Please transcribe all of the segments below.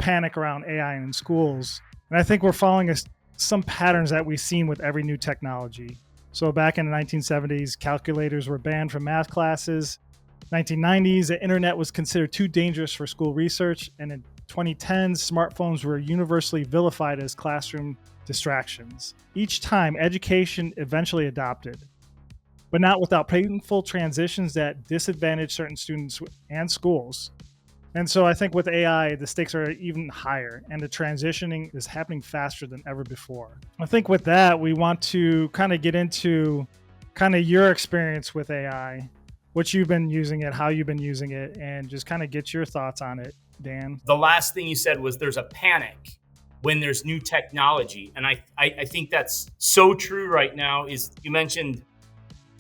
panic around AI in schools. And I think we're following some patterns that we've seen with every new technology. So back in the 1970s, calculators were banned from math classes. 1990s, the internet was considered too dangerous for school research. And in 2010s, smartphones were universally vilified as classroom distractions. Each time, education eventually adopted, but not without painful transitions that disadvantage certain students and schools. And so I think with AI, the stakes are even higher and the transitioning is happening faster than ever before. I think with that, we want to kind of get into kind of your experience with AI, what you've been using it, how you've been using it, and just kind of get your thoughts on it, Dan. The last thing you said was there's a panic when there's new technology. And I think that's so true right now. Is you mentioned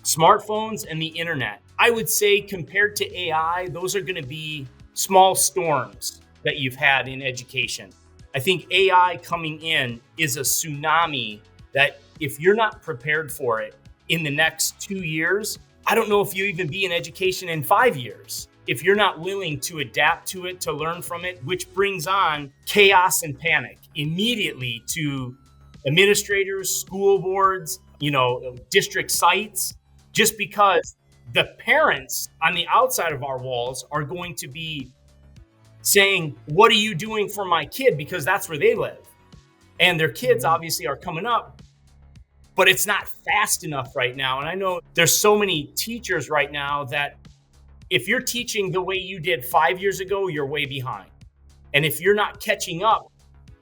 smartphones and the internet. I would say compared to AI, those are going to be small storms that you've had in education. I think AI coming in is a tsunami that if you're not prepared for it in the next 2 years, I don't know if you even be in education in 5 years. If you're not willing to adapt to it, to learn from it, which brings on chaos and panic immediately to administrators, school boards, district sites, just because the parents on the outside of our walls are going to be saying, what are you doing for my kid? Because that's where they live. And their kids obviously are coming up, but it's not fast enough right now. And I know there's so many teachers right now that if you're teaching the way you did 5 years ago, you're way behind. And if you're not catching up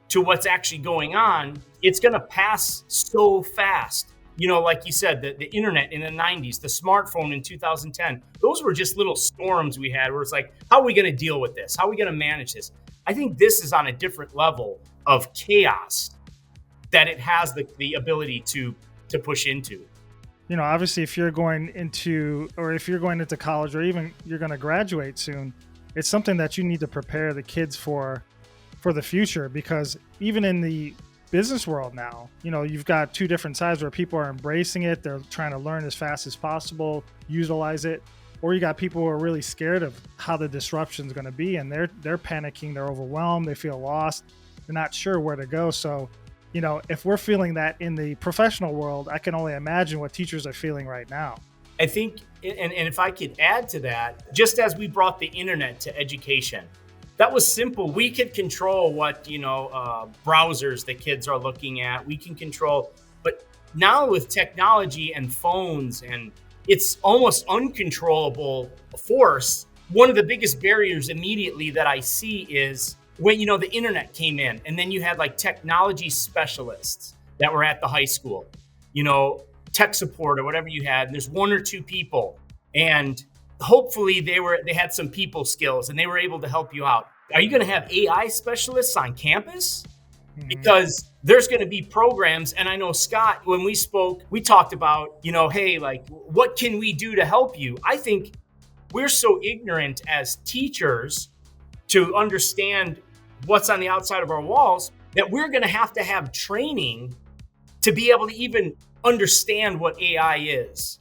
to what's actually going on, it's going to pass so fast. Like you said, the internet in the 90s, the smartphone in 2010, those were just little storms we had where it's like, how are we going to deal with this? How are we going to manage this? I think this is on a different level of chaos that it has the ability to push into. Obviously, if you're going into college, or even you're going to graduate soon, it's something that you need to prepare the kids for the future, because even in the business world now, you've got two different sides where people are embracing it. They're trying to learn as fast as possible, utilize it. Or you got people who are really scared of how the disruption is going to be, and they're panicking, they're overwhelmed, they feel lost, they're not sure where to go. So, if we're feeling that in the professional world, I can only imagine what teachers are feeling right now. I think, and if I could add to that, just as we brought the internet to education, that was simple. We could control what, browsers the kids are looking at. We can control, but now with technology and phones, and it's almost uncontrollable force. One of the biggest barriers immediately that I see is when, the internet came in, and then you had like technology specialists that were at the high school, tech support or whatever you had. And there's one or two people, and hopefully they had some people skills and they were able to help you out. Are you going to have AI specialists on campus? Because there's going to be programs. And I know, Scott, when we spoke, we talked about, hey, like, what can we do to help you? I think we're so ignorant as teachers to understand what's on the outside of our walls that we're going to have training to be able to even understand what AI is,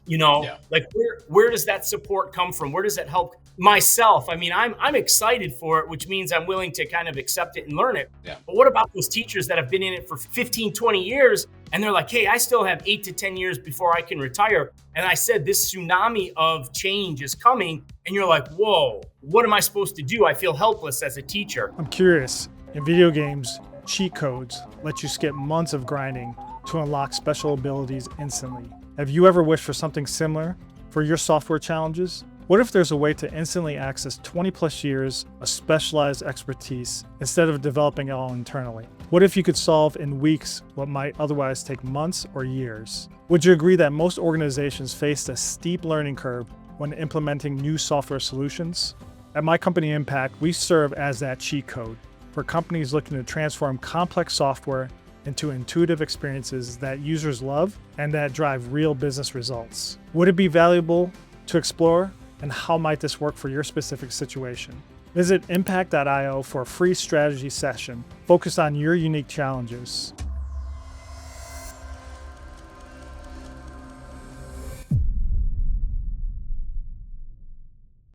like where does that support come from? Where does that help myself? I mean, I'm excited for it, which means I'm willing to kind of accept it and learn it. Yeah. But what about those teachers that have been in it for 15, 20 years and they're like, hey, I still have 8 to 10 years before I can retire. And I said, this tsunami of change is coming. And you're like, whoa, what am I supposed to do? I feel helpless as a teacher. I'm curious, in video games, cheat codes let you skip months of grinding to unlock special abilities instantly. Have you ever wished for something similar for your software challenges? What if there's a way to instantly access 20 plus years of specialized expertise instead of developing it all internally? What if you could solve in weeks what might otherwise take months or years? Would you agree that most organizations face a steep learning curve when implementing new software solutions? At my company Impact, we serve as that cheat code for companies looking to transform complex software into intuitive experiences that users love and that drive real business results. Would it be valuable to explore? And how might this work for your specific situation? Visit impact.io for a free strategy session focused on your unique challenges.